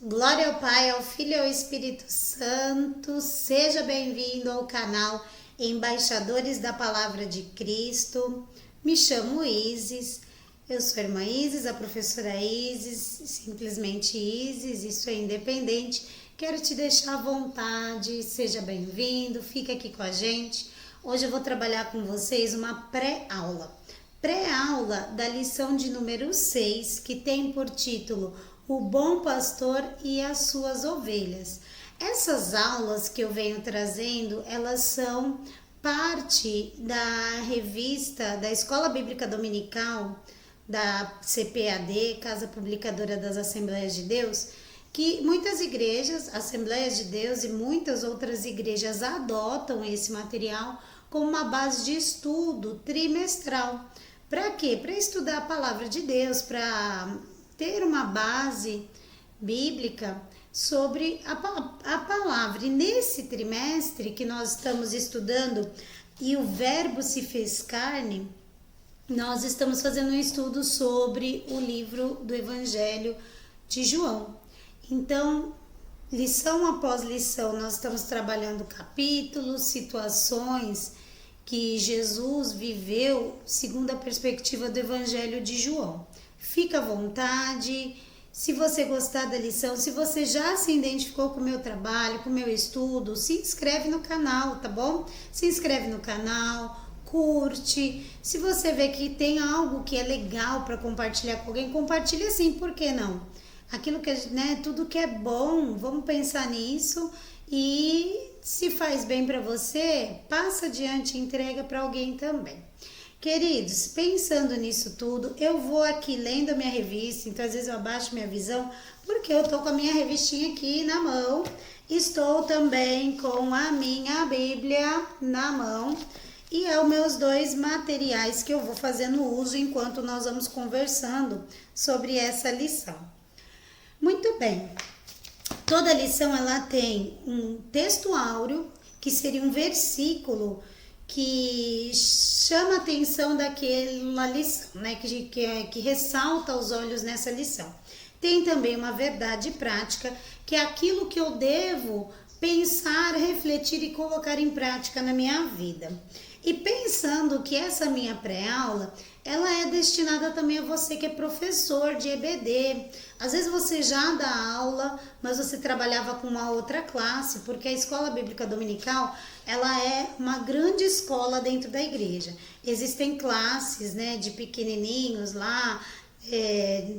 Glória ao Pai, ao Filho e ao Espírito Santo. Seja bem-vindo ao canal Embaixadores da Palavra de Cristo. Me chamo Isis. Eu sou a irmã Isis, a professora Isis, simplesmente Isis, isso é independente. Quero te deixar à vontade, seja bem-vindo, fica aqui com a gente. Hoje eu vou trabalhar com vocês uma pré-aula. Pré-aula da lição de número 6, que tem por título O Bom Pastor e as Suas Ovelhas. Essas aulas que eu venho trazendo, elas são parte da revista da Escola Bíblica Dominical, da CPAD, Casa Publicadora das Assembleias de Deus, que muitas igrejas, Assembleias de Deus e muitas outras igrejas adotam esse material como uma base de estudo trimestral. Para quê? Para estudar a palavra de Deus, para ter uma base bíblica sobre a palavra. E nesse trimestre que nós estamos estudando e o Verbo se fez carne, nós estamos fazendo um estudo sobre o livro do Evangelho de João. Então, lição após lição, nós estamos trabalhando capítulos, situações que Jesus viveu segundo a perspectiva do Evangelho de João. Fica à vontade, se você gostar da lição, se você já se identificou com o meu trabalho, com o meu estudo, se inscreve no canal, tá bom? Se inscreve no canal, curte. Se você vê que tem algo que é legal para compartilhar com alguém, compartilha sim, por que não? Aquilo que, tudo que é bom, vamos pensar nisso e se faz bem para você, passa adiante e entrega para alguém também. Queridos, pensando nisso tudo, eu vou aqui lendo a minha revista, então às vezes eu abaixo minha visão, porque eu tô com a minha revistinha aqui na mão, estou também com a minha Bíblia na mão e é os meus dois materiais que eu vou fazendo uso enquanto nós vamos conversando sobre essa lição. Muito bem, toda lição ela tem um texto áureo, que seria um versículo que chama a atenção daquela lição, que ressalta aos olhos nessa lição. Tem também uma verdade prática, que é aquilo que eu devo pensar, refletir e colocar em prática na minha vida. E pensando que essa minha pré-aula, ela é destinada também a você que é professor de EBD. Às vezes você já dá aula, mas você trabalhava com uma outra classe, porque a Escola Bíblica Dominical, ela é uma grande escola dentro da igreja. Existem classes, de pequenininhos lá,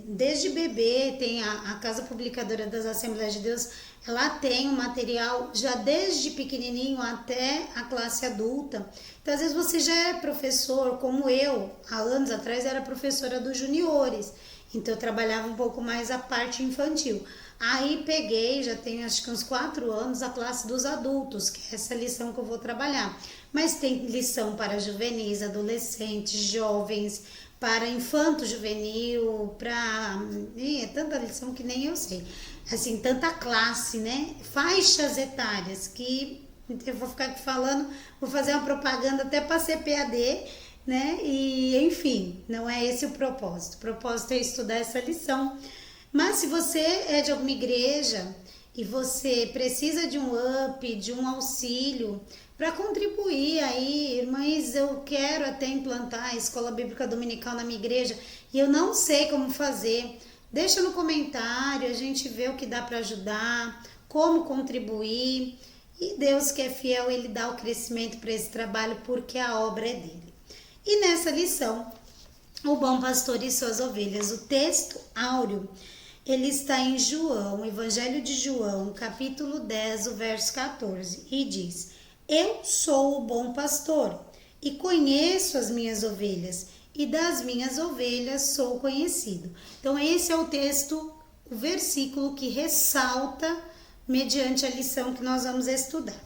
desde bebê, tem a Casa Publicadora das Assembleias de Deus, ela tem um material já desde pequenininho até a classe adulta. Então, às vezes você já é professor, como eu, há anos atrás era professora dos juniores. Então, eu trabalhava um pouco mais a parte infantil. Aí, peguei, já tenho acho que uns 4 anos, a classe dos adultos, que é essa lição que eu vou trabalhar. Mas tem lição para juvenis, adolescentes, jovens, para infanto juvenil, para... é tanta lição que nem eu sei. Assim, tanta classe, faixas etárias, que eu vou ficar aqui falando, vou fazer uma propaganda até para CPAD, e enfim, não é esse o propósito. O propósito é estudar essa lição. Mas se você é de alguma igreja e você precisa de um up, de um auxílio para contribuir aí, irmãs, eu quero até implantar a Escola Bíblica Dominical na minha igreja e eu não sei como fazer, deixa no comentário, a gente vê o que dá para ajudar, como contribuir. E Deus que é fiel, Ele dá o crescimento para esse trabalho porque a obra é dele. E nessa lição, o bom pastor e suas ovelhas, o texto áureo, ele está em João, Evangelho de João, capítulo 10, o verso 14, e diz: Eu sou o bom pastor e conheço as minhas ovelhas, e das minhas ovelhas sou conhecido. Então esse é o texto, o versículo que ressalta mediante a lição que nós vamos estudar.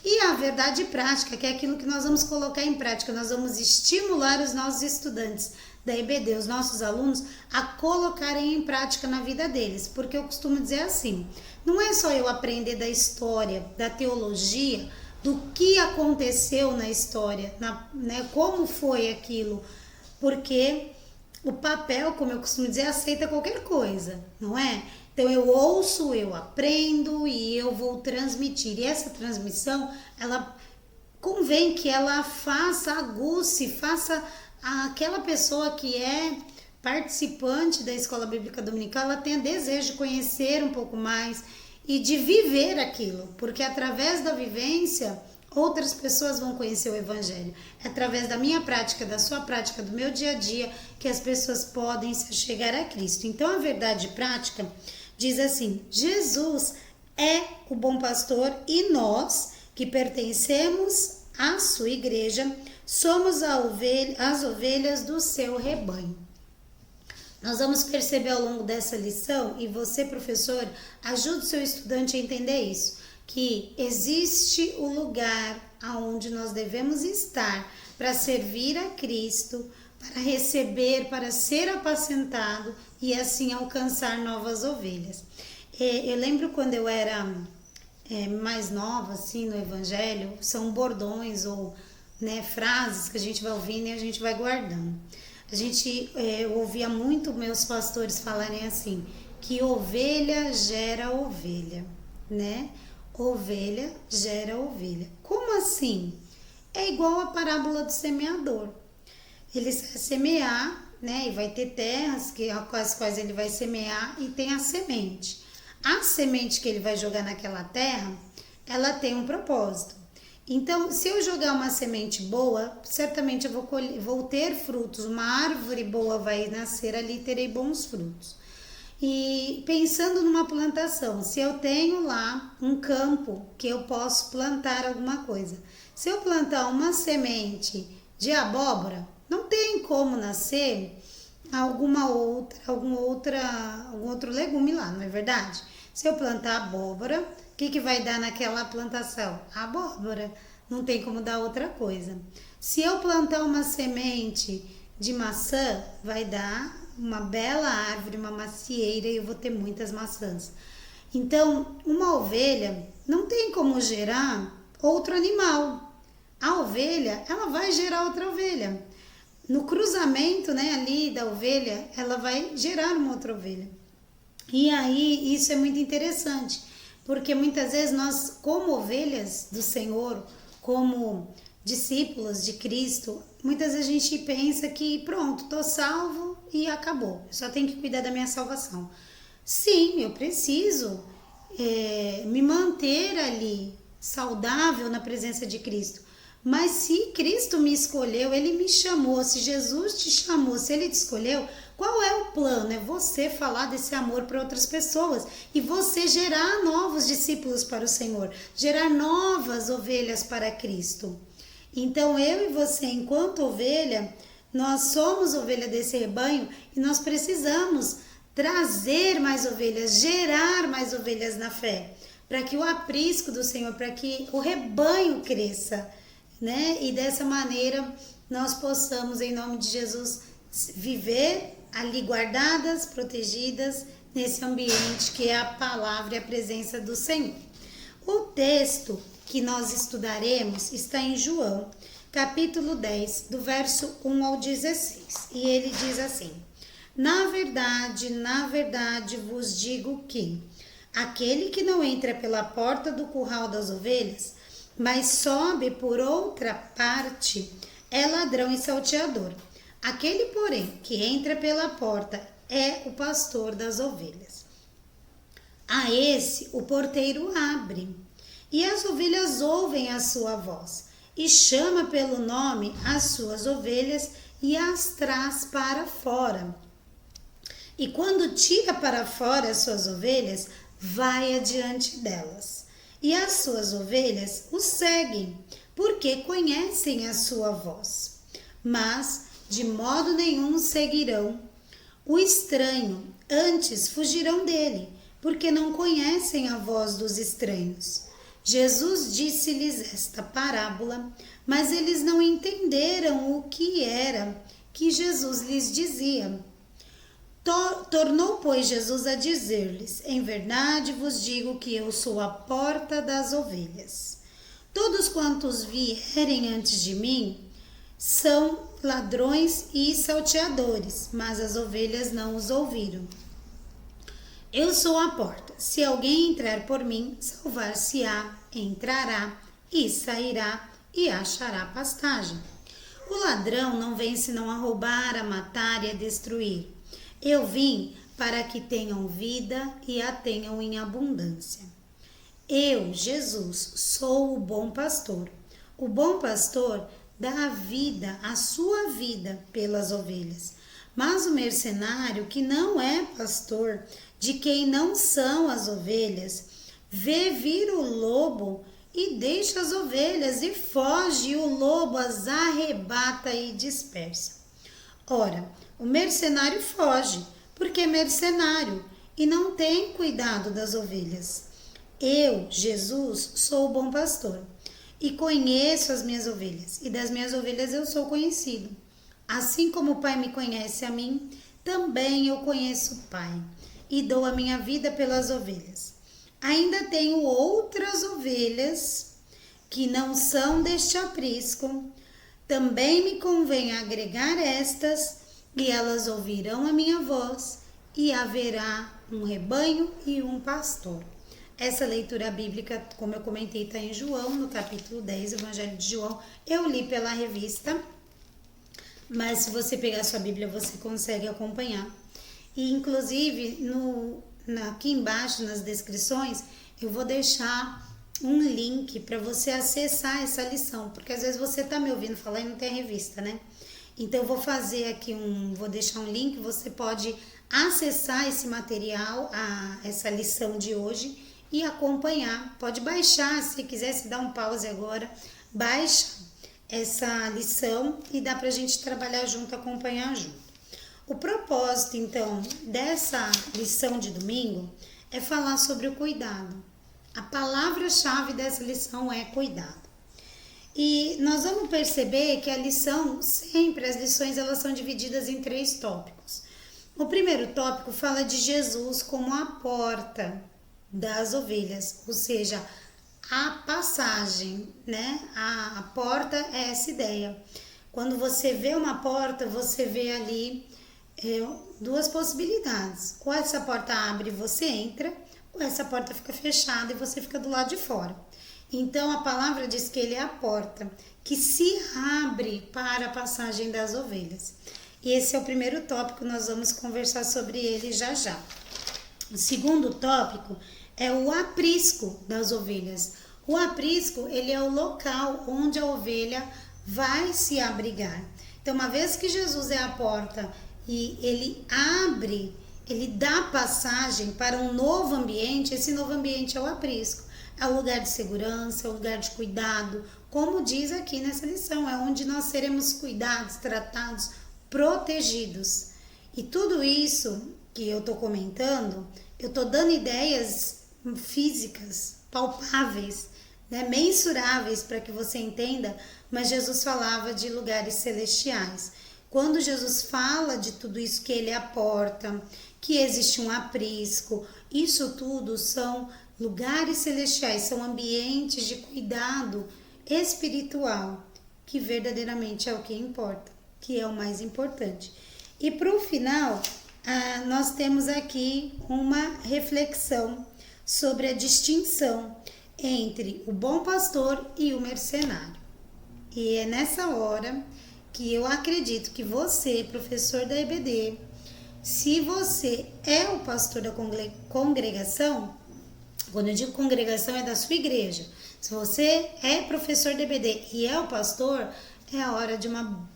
E a verdade prática, que é aquilo que nós vamos colocar em prática, nós vamos estimular os nossos estudantes da EBD, os nossos alunos, a colocarem em prática na vida deles. Porque eu costumo dizer assim, não é só eu aprender da história, da teologia, do que aconteceu na história, como foi aquilo, porque o papel, como eu costumo dizer, aceita qualquer coisa, não é? Então eu ouço, eu aprendo e eu vou transmitir. E essa transmissão, ela convém que ela aguce, faça aquela pessoa que é participante da Escola Bíblica Dominical, ela tenha desejo de conhecer um pouco mais e de viver aquilo, porque através da vivência outras pessoas vão conhecer o Evangelho. É através da minha prática, da sua prática, do meu dia a dia, que as pessoas podem se chegar a Cristo. Então a verdade prática diz assim: Jesus é o bom pastor e nós, que pertencemos à sua igreja, somos as ovelhas do seu rebanho. Nós vamos perceber ao longo dessa lição, e você, professor, ajude o seu estudante a entender isso, que existe o lugar aonde nós devemos estar para servir a Cristo, para receber, para ser apacentado e assim alcançar novas ovelhas. Eu lembro quando eu era mais nova, assim, no Evangelho, são bordões ou frases que a gente vai ouvindo e a gente vai guardando. A gente ouvia muito meus pastores falarem assim, que ovelha gera ovelha, né? Ovelha gera ovelha. Como assim? É igual a parábola do semeador. Ele vai semear, né? E vai ter terras com as quais ele vai semear e tem a semente. A semente que ele vai jogar naquela terra, ela tem um propósito. Então, se eu jogar uma semente boa, certamente eu vou ter frutos. Uma árvore boa vai nascer ali, terei bons frutos. E pensando numa plantação, se eu tenho lá um campo que eu posso plantar alguma coisa. Se eu plantar uma semente de abóbora, não tem como nascer algum outro legume lá, não é verdade? Se eu plantar abóbora, o que vai dar naquela plantação? Abóbora. Não tem como dar outra coisa. Se eu plantar uma semente de maçã, vai dar uma bela árvore, uma macieira, e eu vou ter muitas maçãs. Então, uma ovelha não tem como gerar outro animal. A ovelha, ela vai gerar outra ovelha. No cruzamento, ali da ovelha, ela vai gerar uma outra ovelha. E aí, isso é muito interessante, porque muitas vezes nós, como ovelhas do Senhor, como discípulos de Cristo, muitas vezes a gente pensa que pronto, estou salvo e acabou, eu só tenho que cuidar da minha salvação. Sim, eu preciso me manter ali saudável na presença de Cristo, mas se Cristo me escolheu, Ele me chamou, se Jesus te chamou, se Ele te escolheu, qual é o plano? É você falar desse amor para outras pessoas e você gerar novos discípulos para o Senhor, gerar novas ovelhas para Cristo. Então eu e você, enquanto ovelha, nós somos ovelha desse rebanho e nós precisamos trazer mais ovelhas, gerar mais ovelhas na fé, para que o aprisco do Senhor, para que o rebanho cresça, né? E dessa maneira nós possamos, em nome de Jesus, viver ali guardadas, protegidas nesse ambiente que é a palavra e a presença do Senhor. O texto que nós estudaremos está em João, capítulo 10, do verso 1 ao 16. E ele diz assim: na verdade vos digo que aquele que não entra pela porta do curral das ovelhas, mas sobe por outra parte, é ladrão e salteador. Aquele, porém, que entra pela porta é o pastor das ovelhas. A esse o porteiro abre, e as ovelhas ouvem a sua voz, e chama pelo nome as suas ovelhas e as traz para fora. E quando tira para fora as suas ovelhas, vai adiante delas. E as suas ovelhas o seguem, porque conhecem a sua voz. Mas de modo nenhum seguirão o estranho, antes fugirão dele, porque não conhecem a voz dos estranhos. Jesus disse-lhes esta parábola, mas eles não entenderam o que era que Jesus lhes dizia. Tornou, pois, Jesus a dizer-lhes: em verdade vos digo que eu sou a porta das ovelhas. Todos quantos vierem antes de mim são ladrões e salteadores, mas as ovelhas não os ouviram. Eu sou a porta. Se alguém entrar por mim, salvar-se-á, entrará e sairá e achará pastagem. O ladrão não vem senão a roubar, a matar e a destruir. Eu vim para que tenham vida e a tenham em abundância. Eu, Jesus, sou o bom pastor. O bom pastor dá a vida, a sua vida, pelas ovelhas. Mas o mercenário, que não é pastor, de quem não são as ovelhas, vê vir o lobo e deixa as ovelhas e foge, e o lobo as arrebata e dispersa. Ora, o mercenário foge, porque é mercenário e não tem cuidado das ovelhas. Eu, Jesus, sou o bom pastor e conheço as minhas ovelhas, e das minhas ovelhas eu sou conhecido. Assim como o Pai me conhece a mim, também eu conheço o Pai, e dou a minha vida pelas ovelhas. Ainda tenho outras ovelhas que não são deste aprisco. Também me convém agregar estas, e elas ouvirão a minha voz, e haverá um rebanho e um pastor. Essa leitura bíblica, como eu comentei, está em João, no capítulo 10, Evangelho de João. Eu li pela revista, mas se você pegar sua Bíblia, você consegue acompanhar. E, inclusive, aqui embaixo, nas descrições, eu vou deixar um link para você acessar essa lição, porque às vezes você está me ouvindo falar e não tem a revista, né? Então, eu vou fazer aqui vou deixar um link, você pode acessar esse material, essa lição de hoje, e acompanhar. Pode baixar, se quiser, se dá um pause agora, baixa essa lição e dá pra gente trabalhar junto, acompanhar junto. O propósito, então, dessa lição de domingo é falar sobre o cuidado. A palavra-chave dessa lição é cuidado. E nós vamos perceber que a lição, sempre as lições, elas são divididas em 3 tópicos. O primeiro tópico fala de Jesus como a porta das ovelhas, ou seja, a passagem, né? A porta é essa ideia. Quando você vê uma porta, você vê ali 2 possibilidades. Ou essa porta abre e você entra, ou essa porta fica fechada e você fica do lado de fora. Então a palavra diz que ele é a porta que se abre para a passagem das ovelhas. E esse é o primeiro tópico, nós vamos conversar sobre ele já já. O segundo tópico é o aprisco das ovelhas. O aprisco, ele é o local onde a ovelha vai se abrigar. Então, uma vez que Jesus é a porta e ele abre, ele dá passagem para um novo ambiente, esse novo ambiente é o aprisco. É o lugar de segurança, é o lugar de cuidado, como diz aqui nessa lição, é onde nós seremos cuidados, tratados, protegidos. E tudo isso que eu estou comentando, eu estou dando ideias físicas, palpáveis, né, mensuráveis para que você entenda, mas Jesus falava de lugares celestiais. Quando Jesus fala de tudo isso, que ele é a porta, que existe um aprisco, isso tudo são lugares celestiais, são ambientes de cuidado espiritual, que verdadeiramente é o que importa, que é o mais importante. E para o final, nós temos aqui uma reflexão sobre a distinção entre o bom pastor e o mercenário. E é nessa hora que eu acredito que você, professor da EBD, se você é o pastor da congregação, quando eu digo congregação é da sua igreja, se você é professor da EBD e é o pastor, é a hora de uma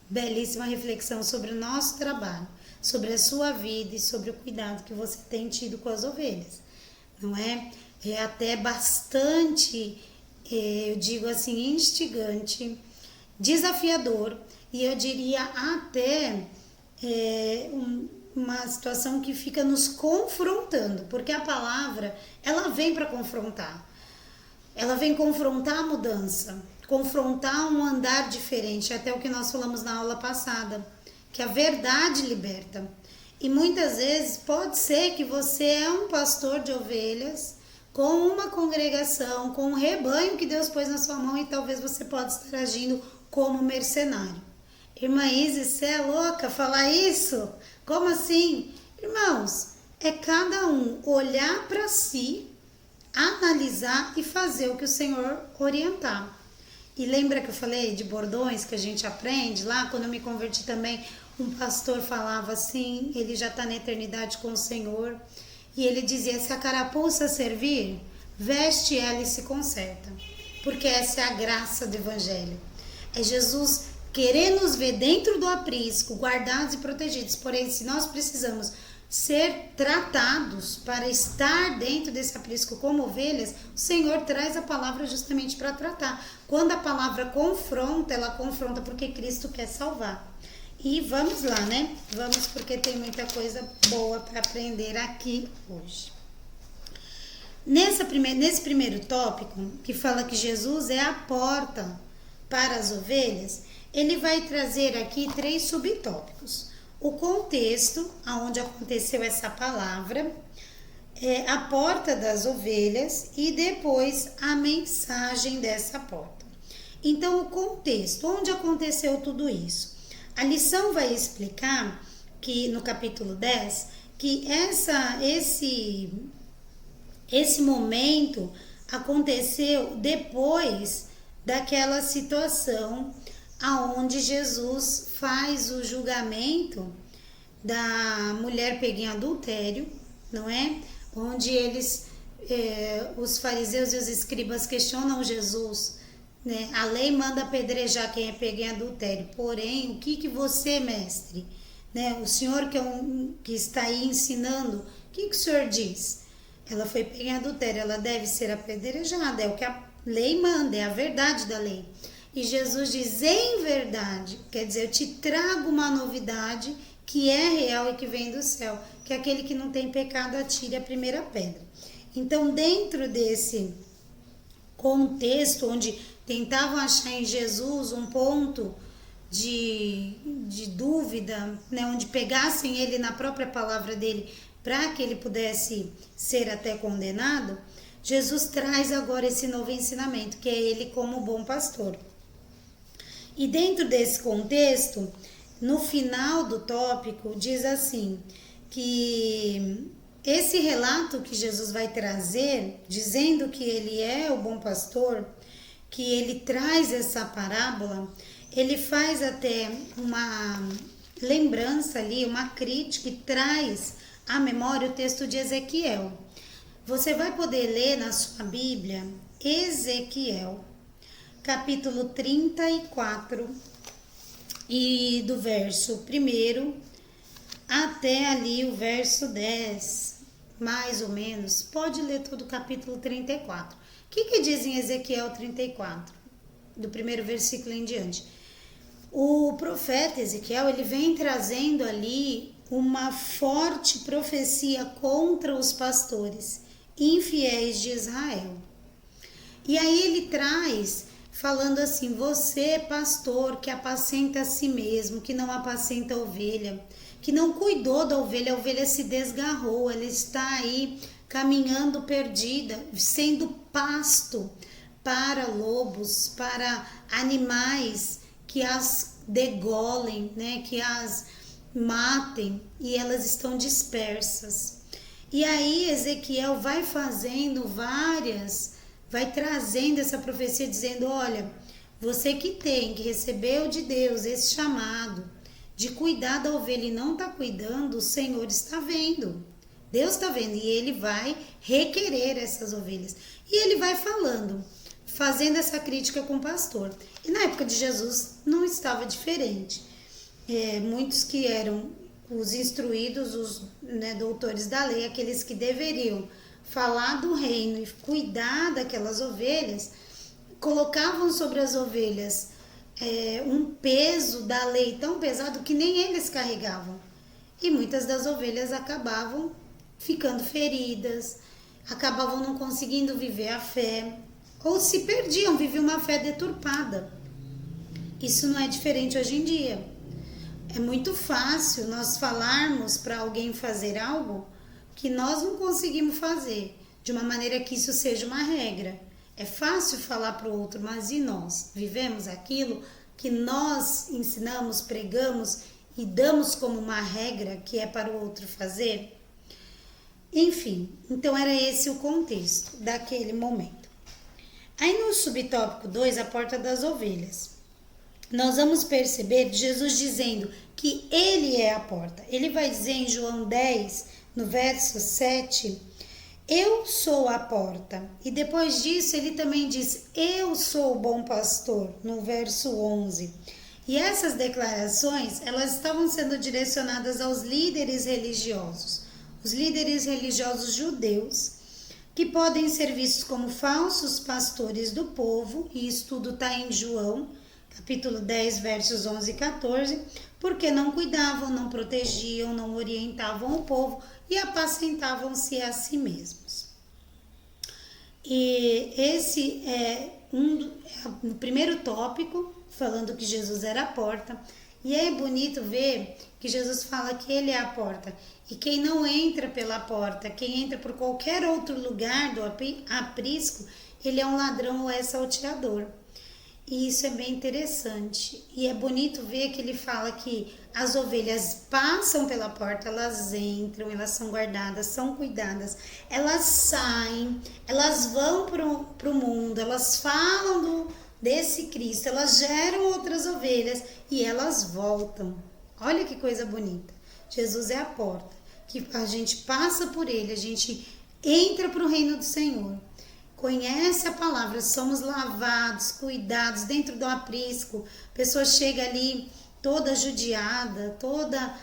belíssima reflexão sobre o nosso trabalho, sobre a sua vida e sobre o cuidado que você tem tido com as ovelhas. Não é? É até bastante, eu digo assim, instigante, desafiador, e eu diria até uma situação que fica nos confrontando, porque a palavra, ela vem para confrontar. Ela vem confrontar a mudança, confrontar um andar diferente, até o que nós falamos na aula passada, que a verdade liberta. E muitas vezes pode ser que você é um pastor de ovelhas com uma congregação, com um rebanho que Deus pôs na sua mão, e talvez você pode estar agindo como mercenário. Irmã Isis, você é louca falar isso? Como assim? Irmãos, é cada um olhar para si, analisar e fazer o que o Senhor orientar. E lembra que eu falei de bordões que a gente aprende lá? Quando eu me converti também, um pastor falava assim, ele já está na eternidade com o Senhor, e ele dizia, se a carapuça servir, veste ela e se conserta. Porque essa é a graça do Evangelho. É Jesus querer nos ver dentro do aprisco, guardados e protegidos. Porém, se nós precisamos ser tratados para estar dentro desse aprisco como ovelhas, o Senhor traz a palavra justamente para tratar. Quando a palavra confronta, ela confronta porque Cristo quer salvar. E vamos lá, né? Vamos, porque tem muita coisa boa para aprender aqui hoje. Nesse primeiro tópico, que fala que Jesus é a porta para as ovelhas, ele vai trazer aqui 3 subtópicos. O contexto onde aconteceu essa palavra, a porta das ovelhas e depois a mensagem dessa porta. Então, o contexto, onde aconteceu tudo isso? A lição vai explicar que no capítulo 10, que esse momento aconteceu depois daquela situação aonde Jesus faz o julgamento da mulher pega em adultério, não é? Onde os fariseus e os escribas questionam Jesus, né? A lei manda apedrejar quem é pego em adultério, porém, o que você, mestre, né? O senhor que está aí ensinando, o que o senhor diz? Ela foi pega em adultério, ela deve ser apedrejada, é o que a lei manda, é a verdade da lei. E Jesus diz, em verdade, quer dizer, eu te trago uma novidade que é real e que vem do céu, que é aquele que não tem pecado atire a primeira pedra. Então, dentro desse contexto, onde tentavam achar em Jesus um ponto de dúvida, né, onde pegassem ele na própria palavra dele, para que ele pudesse ser até condenado, Jesus traz agora esse novo ensinamento, que é ele como bom pastor. E dentro desse contexto, no final do tópico, diz assim, que esse relato que Jesus vai trazer, dizendo que ele é o bom pastor, que ele traz essa parábola, ele faz até uma lembrança ali, uma crítica e traz à memória o texto de Ezequiel. Você vai poder ler na sua Bíblia Ezequiel, capítulo 34, e do verso 1 até ali o verso 10, mais ou menos. Pode ler todo o capítulo 34. O que diz em Ezequiel 34? Do primeiro versículo em diante. O profeta Ezequiel, ele vem trazendo ali uma forte profecia contra os pastores infiéis de Israel. E aí ele traz, falando assim, você pastor que apacenta a si mesmo, que não apacenta a ovelha, que não cuidou da ovelha, a ovelha se desgarrou, ela está aí caminhando perdida, sendo pasto para lobos, para animais que as degolem, né, que as matem, e elas estão dispersas. E aí Ezequiel vai fazendo vai trazendo essa profecia dizendo, olha, você que recebeu de Deus esse chamado de cuidar da ovelha e não está cuidando, o Senhor está vendo. Deus está vendo e ele vai requerer essas ovelhas. E ele vai falando, fazendo essa crítica com o pastor. E na época de Jesus não estava diferente. Muitos que eram os instruídos, os doutores da lei, aqueles que deveriam falar do reino e cuidar daquelas ovelhas, colocavam sobre as ovelhas um peso da lei tão pesado que nem eles carregavam. E muitas das ovelhas acabavam ficando feridas, acabavam não conseguindo viver a fé, ou se perdiam, viviam uma fé deturpada. Isso não é diferente hoje em dia. É muito fácil nós falarmos para alguém fazer algo que nós não conseguimos fazer, de uma maneira que isso seja uma regra. É fácil falar para o outro, mas e nós? Vivemos aquilo que nós ensinamos, pregamos e damos como uma regra que é para o outro fazer? Enfim, então era esse o contexto daquele momento. Aí no subtópico 2, a porta das ovelhas, nós vamos perceber Jesus dizendo que ele é a porta. Ele vai dizer em João 10, no verso 7, eu sou a porta. E depois disso ele também diz, eu sou o bom pastor, no verso 11. E essas declarações, elas estavam sendo direcionadas aos líderes religiosos. Os líderes religiosos judeus, que podem ser vistos como falsos pastores do povo, e isso tudo está em João, capítulo 10, versos 11 e 14, porque não cuidavam, não protegiam, não orientavam o povo e apacentavam-se a si mesmos. E esse é o primeiro tópico, falando que Jesus era a porta. E é bonito ver que Jesus fala que ele é a porta. E quem não entra pela porta, quem entra por qualquer outro lugar do aprisco, ele é um ladrão ou é salteador. E isso é bem interessante. E é bonito ver que ele fala que as ovelhas passam pela porta, elas entram, elas são guardadas, são cuidadas, elas saem, elas vão para o mundo, elas falam desse Cristo, elas geram outras ovelhas e elas voltam. Olha que coisa bonita. Jesus é a porta, que a gente passa por ele, a gente entra para o reino do Senhor. Conhece a palavra, somos lavados, cuidados dentro do aprisco. A pessoa chega ali toda judiada, toda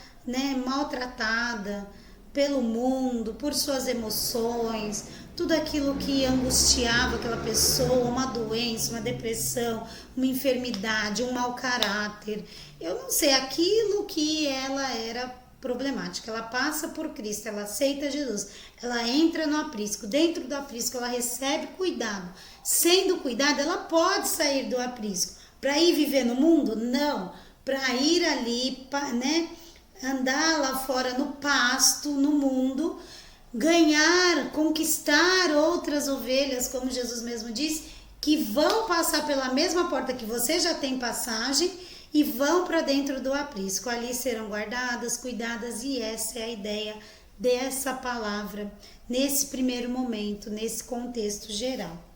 maltratada pelo mundo, por suas emoções, tudo aquilo que angustiava aquela pessoa, uma doença, uma depressão, uma enfermidade, um mau caráter. Eu não sei, aquilo que ela era problemática. Ela passa por Cristo, ela aceita Jesus, ela entra no aprisco, dentro do aprisco ela recebe cuidado. Sendo cuidada, ela pode sair do aprisco. Para ir viver no mundo? Não. Para ir ali, andar lá fora no pasto, no mundo, ganhar, conquistar outras ovelhas, como Jesus mesmo disse, que vão passar pela mesma porta que você já tem passagem e vão para dentro do aprisco. Ali serão guardadas, cuidadas, e essa é a ideia dessa palavra nesse primeiro momento, nesse contexto geral.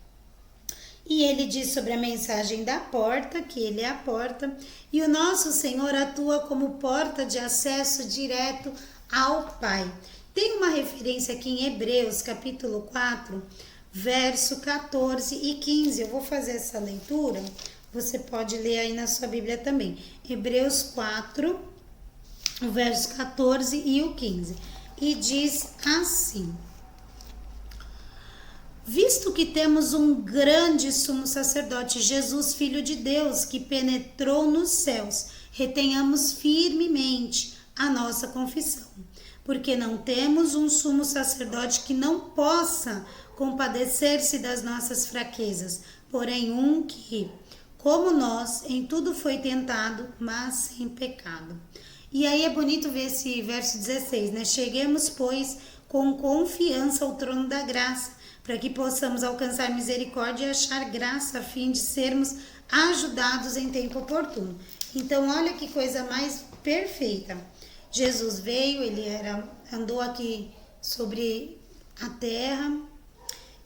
E ele diz sobre a mensagem da porta, que ele é a porta, e o nosso Senhor atua como porta de acesso direto ao Pai. Tem uma referência aqui em Hebreus, capítulo 4, verso 14 e 15. Eu vou fazer essa leitura, você pode ler aí na sua Bíblia também. Hebreus 4, o verso 14 e o 15. E diz assim: visto que temos um grande sumo sacerdote, Jesus, Filho de Deus, que penetrou nos céus, retenhamos firmemente a nossa confissão, porque não temos um sumo sacerdote que não possa compadecer-se das nossas fraquezas, porém um que, como nós, em tudo foi tentado, mas sem pecado. E aí é bonito ver esse verso 16, né? Cheguemos, pois, com confiança ao trono da graça, para que possamos alcançar misericórdia e achar graça, a fim de sermos ajudados em tempo oportuno. Então, olha que coisa mais perfeita. Jesus veio, ele andou aqui sobre a terra,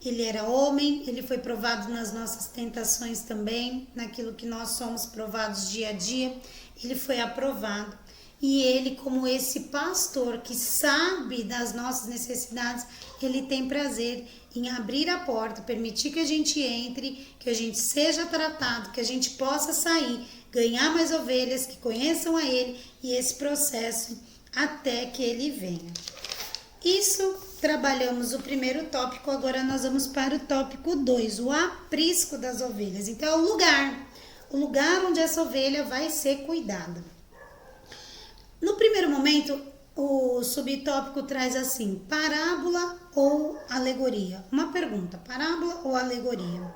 ele era homem, ele foi provado nas nossas tentações também, naquilo que nós somos provados dia a dia, ele foi aprovado. E ele, como esse pastor que sabe das nossas necessidades, ele tem prazer em abrir a porta, permitir que a gente entre, que a gente seja tratado, que a gente possa sair, ganhar mais ovelhas, que conheçam a ele, e esse processo até que ele venha. Isso, trabalhamos o primeiro tópico, agora nós vamos para o tópico 2, o aprisco das ovelhas. Então é o lugar onde essa ovelha vai ser cuidada. No primeiro momento, o subtópico traz assim, parábola ou alegoria? Uma pergunta, parábola ou alegoria?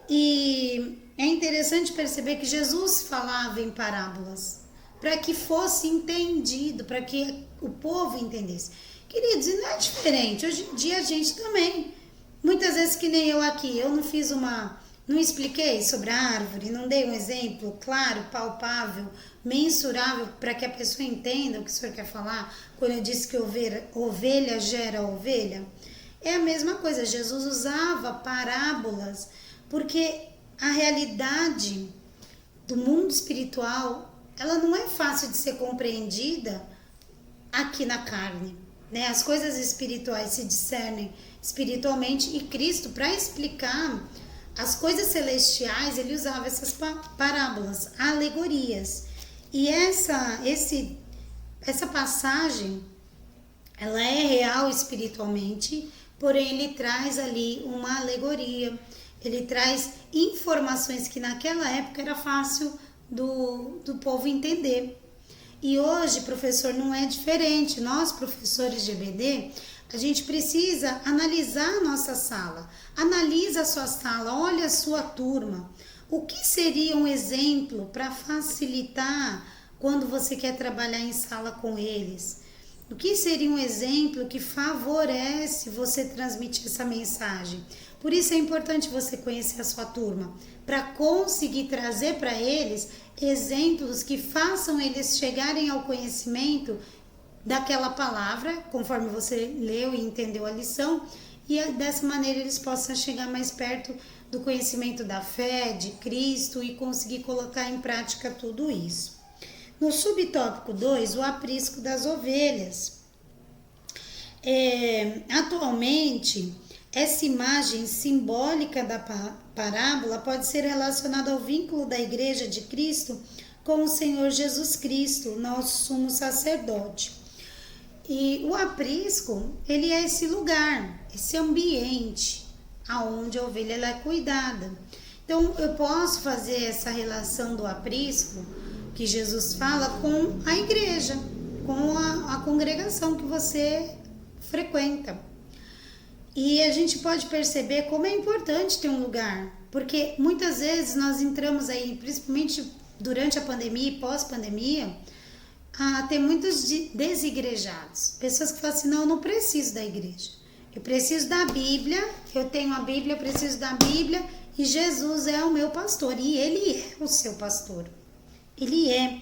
E é interessante perceber que Jesus falava em parábolas, para que fosse entendido, para que o povo entendesse. Queridos, e não é diferente, hoje em dia a gente também, muitas vezes que nem eu aqui, eu não fiz uma Não expliquei sobre a árvore? Não dei um exemplo claro, palpável, mensurável para que a pessoa entenda o que o senhor quer falar quando eu disse que ovelha gera ovelha? É a mesma coisa, Jesus usava parábolas porque a realidade do mundo espiritual, ela não é fácil de ser compreendida aqui na carne, né? As coisas espirituais se discernem espiritualmente e Cristo, para explicar as coisas celestiais, ele usava essas parábolas, alegorias. E essa passagem, ela é real espiritualmente, porém ele traz ali uma alegoria, ele traz informações que naquela época era fácil do povo entender. E hoje, professor, não é diferente. Nós, professores de EBD, a gente precisa analisar a nossa sala. Analisa a sua sala, olha a sua turma. O que seria um exemplo para facilitar quando você quer trabalhar em sala com eles? O que seria um exemplo que favorece você transmitir essa mensagem? Por isso é importante você conhecer a sua turma, para conseguir trazer para eles exemplos que façam eles chegarem ao conhecimento daquela palavra, conforme você leu e entendeu a lição, e dessa maneira eles possam chegar mais perto do conhecimento da fé, de Cristo e conseguir colocar em prática tudo isso. No subtópico 2, o aprisco das ovelhas. Atualmente, essa imagem simbólica da parábola pode ser relacionada ao vínculo da Igreja de Cristo com o Senhor Jesus Cristo, nosso sumo sacerdote. E o aprisco, ele é esse lugar, esse ambiente aonde a ovelha ela é cuidada. Então, eu posso fazer essa relação do aprisco que Jesus fala com a igreja, com a congregação que você frequenta. E a gente pode perceber como é importante ter um lugar, porque muitas vezes nós entramos aí, principalmente durante a pandemia e pós-pandemia, a ter muitos desigrejados. Pessoas que falam assim, não, eu não preciso da igreja. Eu preciso da Bíblia, eu tenho a Bíblia, eu preciso da Bíblia e Jesus é o meu pastor e Ele é o seu pastor. Ele é.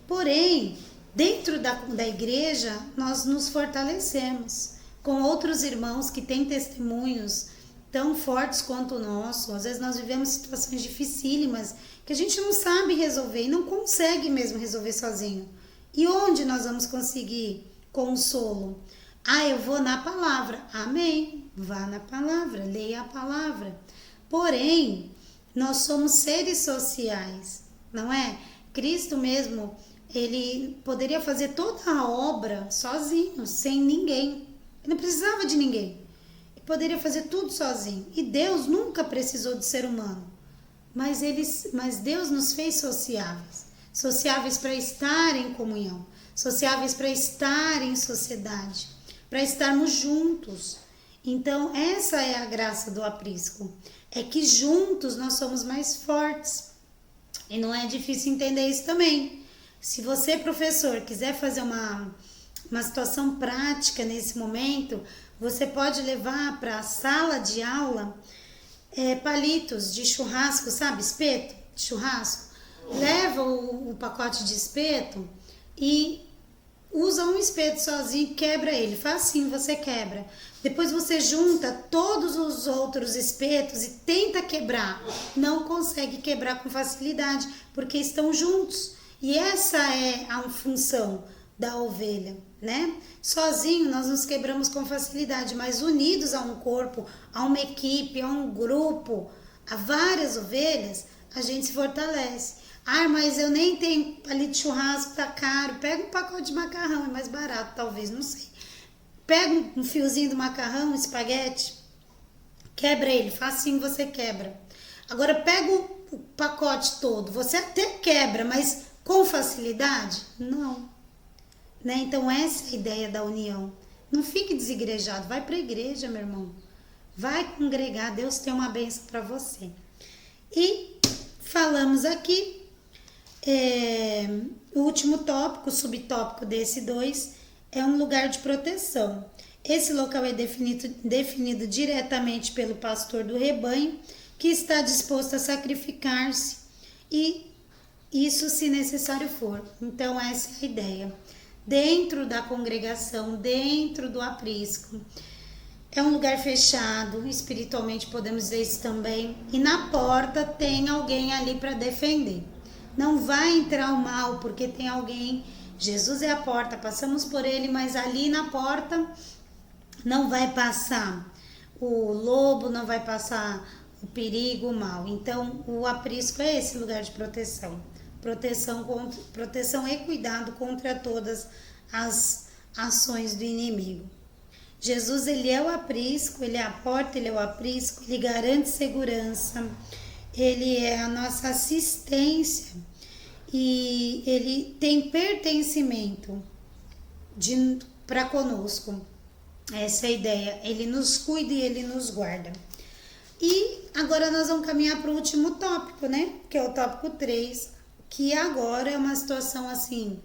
Porém, dentro da igreja, nós nos fortalecemos com outros irmãos que têm testemunhos tão fortes quanto o nosso. Às vezes nós vivemos situações dificílimas que a gente não sabe resolver e não consegue mesmo resolver sozinho. E onde nós vamos conseguir consolo? Eu vou na palavra. Amém. Vá na palavra, leia a palavra. Porém, nós somos seres sociais, não é? Cristo mesmo, ele poderia fazer toda a obra sozinho, sem ninguém. Ele não precisava de ninguém. Ele poderia fazer tudo sozinho. E Deus nunca precisou de ser humano. Mas Deus nos fez sociáveis. Sociáveis para estar em comunhão. Sociáveis para estar em sociedade. Para estarmos juntos. Então, essa é a graça do aprisco. É que juntos nós somos mais fortes. E não é difícil entender isso também. Se você, professor, quiser fazer uma situação prática nesse momento, você pode levar para a sala de aula palitos de churrasco, sabe? Espeto de churrasco. Leva o pacote de espeto e usa um espeto sozinho, quebra ele. Facinho você quebra. Depois você junta todos os outros espetos e tenta quebrar. Não consegue quebrar com facilidade, porque estão juntos. E essa é a função da ovelha, né? Sozinho nós nos quebramos com facilidade, mas unidos a um corpo, a uma equipe, a um grupo, a várias ovelhas, a gente se fortalece. Mas eu nem tenho palito de churrasco, tá caro. Pega um pacote de macarrão, é mais barato talvez, não sei. Pega um fiozinho do macarrão, um espaguete, quebra ele, facinho você quebra. Agora pega o pacote todo, você até quebra, mas com facilidade? Não. Né? Então essa é a ideia da união. Não fique desigrejado, vai para a igreja, meu irmão. Vai congregar, Deus tem uma bênção para você. E falamos aqui, o último tópico, o subtópico desse 2, é um lugar de proteção. Esse local é definido diretamente pelo pastor do rebanho, que está disposto a sacrificar-se, e isso se necessário for. Então essa é a ideia. Dentro da congregação, dentro do aprisco, é um lugar fechado, espiritualmente podemos dizer isso também, e na porta tem alguém ali para defender. Não vai entrar o mal porque tem alguém. Jesus é a porta, passamos por ele, mas ali na porta não vai passar o lobo, não vai passar o perigo, o mal. Então o aprisco é esse lugar de proteção. Proteção e cuidado contra todas as ações do inimigo. Jesus, ele é o aprisco, ele é a porta, ele é o aprisco, ele garante segurança, ele é a nossa assistência e ele tem pertencimento para conosco. Essa é a ideia, ele nos cuida e ele nos guarda. E agora nós vamos caminhar para o último tópico, né? Que é o tópico 3, que agora é uma situação assim,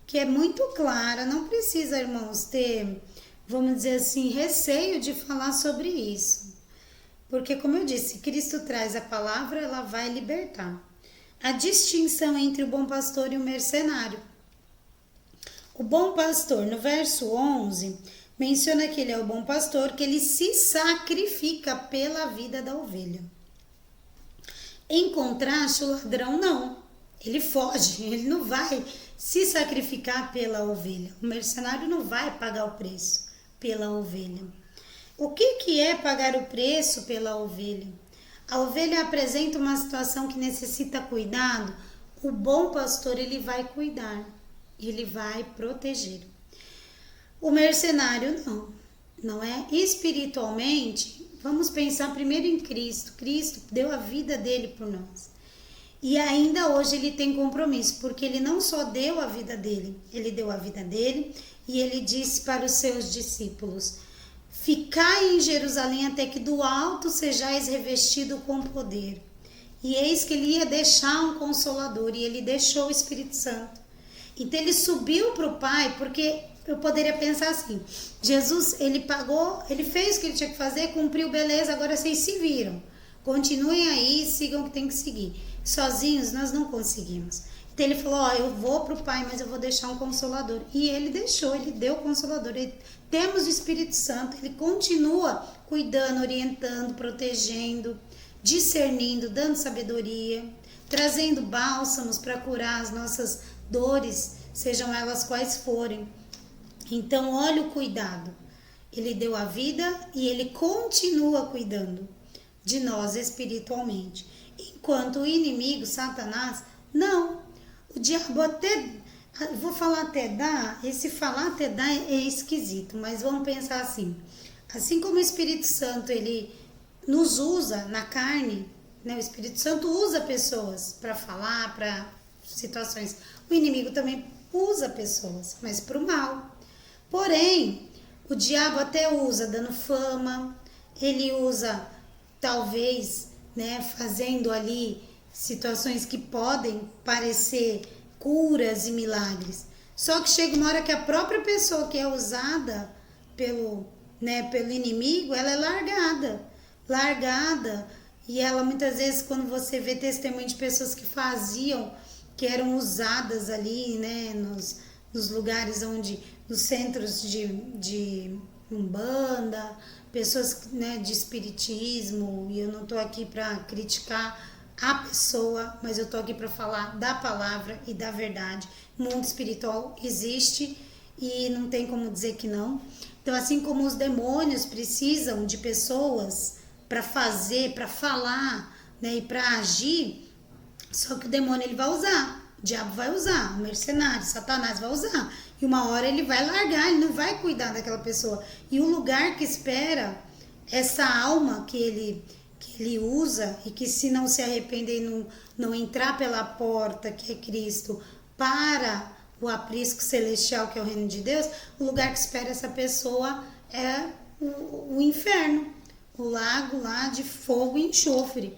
que é muito clara, não precisa, irmãos, ter, vamos dizer assim, receio de falar sobre isso. Porque, como eu disse, Cristo traz a palavra, ela vai libertar. A distinção entre o bom pastor e o mercenário. O bom pastor, no verso 11, menciona que ele é o bom pastor, que ele se sacrifica pela vida da ovelha. Em contraste, o ladrão não. Ele foge, ele não vai se sacrificar pela ovelha. O mercenário não vai pagar o preço pela ovelha. O que é pagar o preço pela ovelha? A ovelha apresenta uma situação que necessita cuidado. O bom pastor, ele vai cuidar, ele vai proteger. O mercenário não é? Espiritualmente, vamos pensar primeiro em Cristo. Cristo deu a vida dele por nós. E ainda hoje ele tem compromisso, porque ele não só deu a vida dele, ele deu a vida dele e ele disse para os seus discípulos: ficai em Jerusalém até que do alto sejais revestido com poder. E eis que ele ia deixar um consolador, e ele deixou o Espírito Santo. Então ele subiu para o Pai, porque eu poderia pensar assim: Jesus, ele pagou, ele fez o que ele tinha que fazer, cumpriu, beleza, agora vocês se viram. Continuem aí, sigam o que tem que seguir. Sozinhos nós não conseguimos. Então ele falou: eu vou para o Pai, mas eu vou deixar um consolador. E ele deixou, ele deu o consolador. Temos o Espírito Santo, ele continua cuidando, orientando, protegendo, discernindo, dando sabedoria, trazendo bálsamos para curar as nossas dores, sejam elas quais forem. Então olha o cuidado. Ele deu a vida e ele continua cuidando de nós espiritualmente. Enquanto o inimigo, Satanás, não. O diabo até, vou falar até dá, esse falar até dá é esquisito, mas vamos pensar assim. Assim como o Espírito Santo, ele nos usa na carne, né? O Espírito Santo usa pessoas para falar, para situações. O inimigo também usa pessoas, mas para o mal. Porém, o diabo até usa dando fama, ele usa talvez, né, fazendo ali situações que podem parecer curas e milagres. Só que chega uma hora que a própria pessoa que é usada pelo inimigo, ela é largada, e ela muitas vezes, quando você vê testemunho de pessoas que faziam, que eram usadas ali, né, nos lugares onde, nos centros de umbanda, pessoas, né, de espiritismo, e eu não estou aqui para criticar a pessoa, mas eu estou aqui para falar da palavra e da verdade. O mundo espiritual existe e não tem como dizer que não. Então, assim como os demônios precisam de pessoas para fazer, para falar, né, e para agir, só que o demônio ele vai usar, o diabo vai usar, o mercenário, Satanás vai usar. E uma hora ele vai largar, ele não vai cuidar daquela pessoa. E o lugar que espera essa alma que ele usa, e que se não se arrepender e não entrar pela porta, que é Cristo, para o aprisco celestial, que é o reino de Deus, o lugar que espera essa pessoa é o inferno, o lago lá de fogo e enxofre.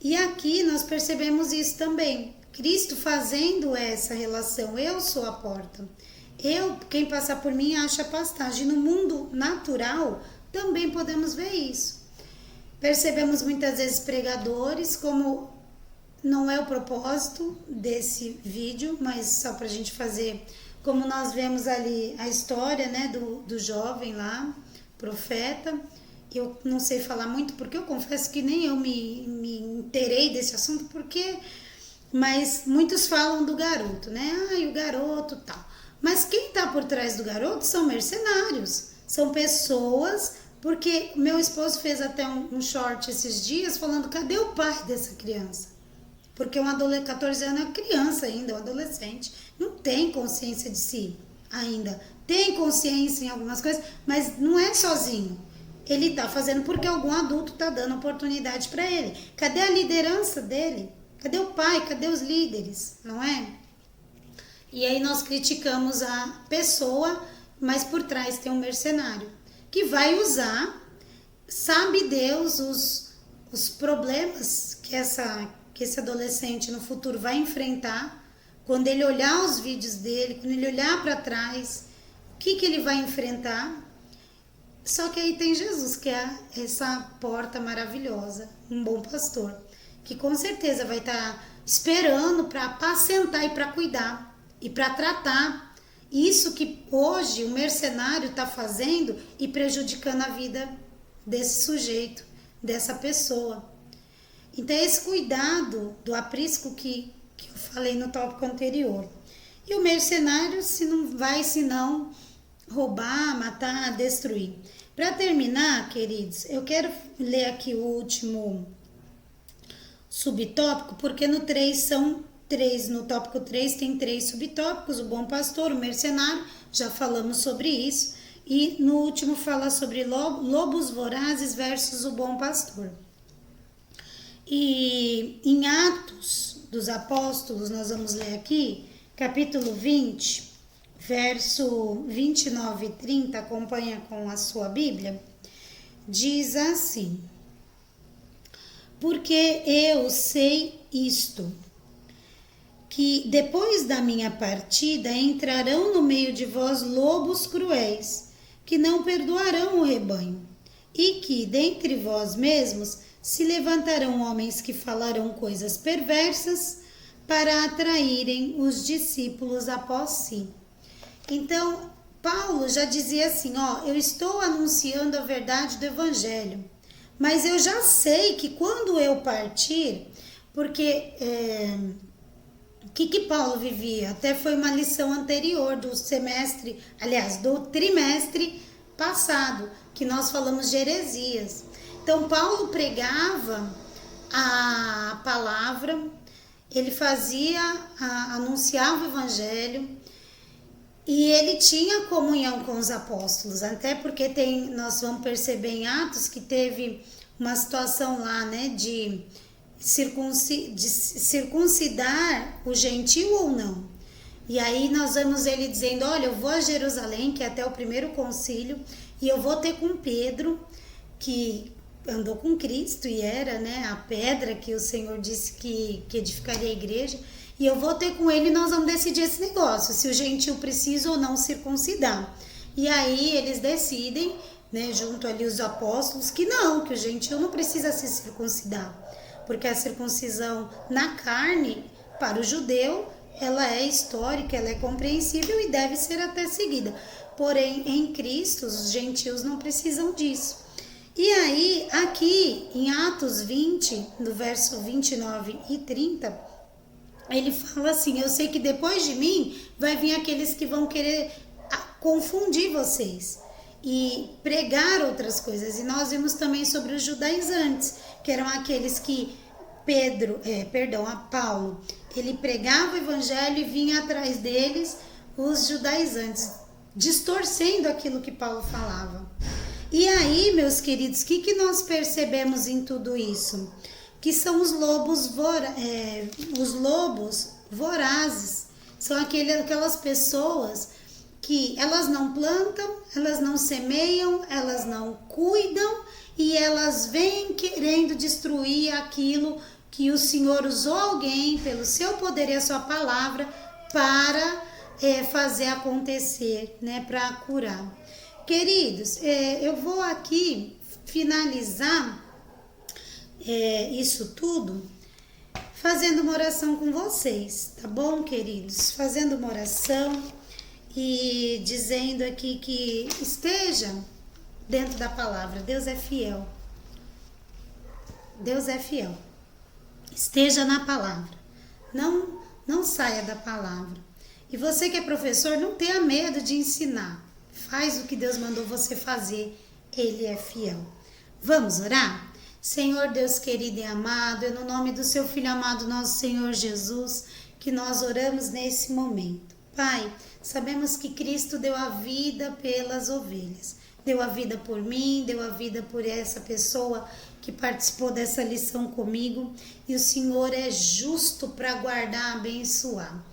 E aqui nós percebemos isso também. Cristo fazendo essa relação: eu sou a porta. Quem passar por mim acha pastagem. No mundo natural também podemos ver isso. Percebemos muitas vezes pregadores, como não é o propósito desse vídeo, mas só para a gente fazer, como nós vemos ali a história, né, do jovem lá, profeta. Eu não sei falar muito, porque eu confesso que nem eu me inteirei desse assunto, mas muitos falam do garoto, né? O garoto tal. Mas quem está por trás do garoto são mercenários, são pessoas, porque meu esposo fez até um short esses dias falando, cadê o pai dessa criança? Porque 14 anos é uma criança ainda, um adolescente, não tem consciência de si ainda. Tem consciência em algumas coisas, mas não é sozinho. Ele está fazendo porque algum adulto está dando oportunidade para ele. Cadê a liderança dele? Cadê o pai? Cadê os líderes? Não é? E aí nós criticamos a pessoa, mas por trás tem um mercenário que vai usar, sabe Deus, os problemas que esse adolescente no futuro vai enfrentar. Quando ele olhar os vídeos dele, quando ele olhar para trás, o que ele vai enfrentar? Só que aí tem Jesus, que é essa porta maravilhosa, um bom pastor, que com certeza vai estar esperando para apacentar e para cuidar e para tratar isso que hoje o mercenário está fazendo e prejudicando a vida desse sujeito, dessa pessoa. Então é esse cuidado do aprisco que eu falei no tópico anterior. E o mercenário se não roubar, matar, destruir. Para terminar, queridos, eu quero ler aqui o último subtópico, porque no 3 são 3, no tópico 3 tem 3 subtópicos, o bom pastor, o mercenário, já falamos sobre isso, e no último fala sobre lobos vorazes versus o bom pastor. E em Atos dos Apóstolos, nós vamos ler aqui, capítulo 20, verso 29 e 30, acompanha com a sua Bíblia, diz assim: porque eu sei isto, que depois da minha partida entrarão no meio de vós lobos cruéis, que não perdoarão o rebanho, e que dentre vós mesmos se levantarão homens que falarão coisas perversas para atraírem os discípulos após si. Então, Paulo já dizia assim, eu estou anunciando a verdade do evangelho, mas eu já sei que quando eu partir, porque o que Paulo vivia? Até foi uma lição anterior do semestre, aliás, do trimestre passado, que nós falamos de heresias. Então, Paulo pregava a palavra, ele anunciava o evangelho, e ele tinha comunhão com os apóstolos, até porque nós vamos perceber em Atos que teve uma situação lá, né, de circuncidar o gentio ou não. E aí nós vemos ele dizendo, olha, eu vou a Jerusalém, que é até o primeiro concílio, e eu vou ter com Pedro, que andou com Cristo e era, né, a pedra que o Senhor disse que edificaria a igreja, e eu vou ter com ele e nós vamos decidir esse negócio, se o gentio precisa ou não circuncidar. E aí eles decidem, né, junto ali os apóstolos, que o gentio não precisa se circuncidar, porque a circuncisão na carne, para o judeu, ela é histórica, ela é compreensível e deve ser até seguida. Porém, em Cristo, os gentios não precisam disso. E aí, aqui em Atos 20, no verso 29 e 30, ele fala assim, eu sei que depois de mim vai vir aqueles que vão querer confundir vocês e pregar outras coisas. E nós vimos também sobre os judaizantes, que eram aqueles que Paulo, ele pregava o evangelho e vinha atrás deles os judaizantes, distorcendo aquilo que Paulo falava. E aí, meus queridos, o que nós percebemos em tudo isso? Que são os lobos vorazes. São aquelas pessoas que elas não plantam, elas não semeiam, elas não cuidam e elas vêm querendo destruir aquilo que o Senhor usou alguém pelo seu poder e a sua palavra para fazer acontecer, né, para curar. Queridos, eu vou aqui finalizar isso tudo fazendo uma oração com vocês, tá bom, queridos? Fazendo uma oração e dizendo aqui que esteja dentro da palavra. Deus é fiel. Deus é fiel. Esteja na palavra. Não saia da palavra. E você que é professor, não tenha medo de ensinar. Faz o que Deus mandou você fazer. Ele é fiel. Vamos orar? Senhor Deus querido e amado, é no nome do seu Filho amado, nosso Senhor Jesus, que nós oramos nesse momento. Pai, sabemos que Cristo deu a vida pelas ovelhas. Deu a vida por mim, deu a vida por essa pessoa que participou dessa lição comigo. E o Senhor é justo para guardar, abençoar.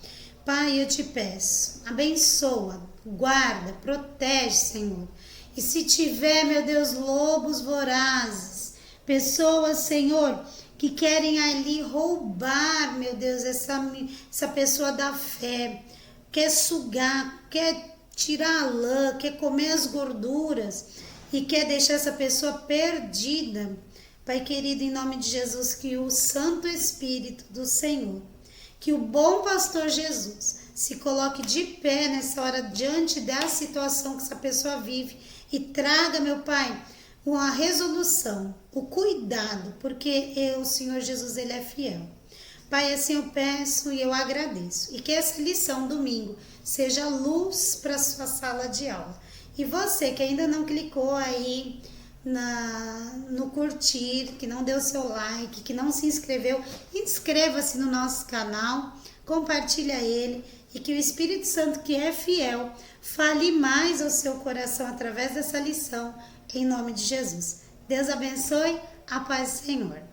Pai, eu te peço, abençoa, guarda, protege, Senhor. E se tiver, meu Deus, lobos vorazes, pessoas, Senhor, que querem ali roubar, meu Deus, essa pessoa da fé, quer sugar, quer tirar a lã, quer comer as gorduras e quer deixar essa pessoa perdida. Pai querido, em nome de Jesus, que o Santo Espírito do Senhor, que o bom pastor Jesus se coloque de pé nessa hora diante da situação que essa pessoa vive e traga, meu Pai, uma resolução, o cuidado, porque o Senhor Jesus, ele é fiel. Pai, assim eu peço e eu agradeço. E que essa lição domingo seja luz para a sua sala de aula. E você que ainda não clicou aí no curtir, que não deu seu like, que não se inscreveu, inscreva-se no nosso canal, compartilha ele e que o Espírito Santo, que é fiel, fale mais ao seu coração através dessa lição, em nome de Jesus. Deus abençoe, a paz do Senhor.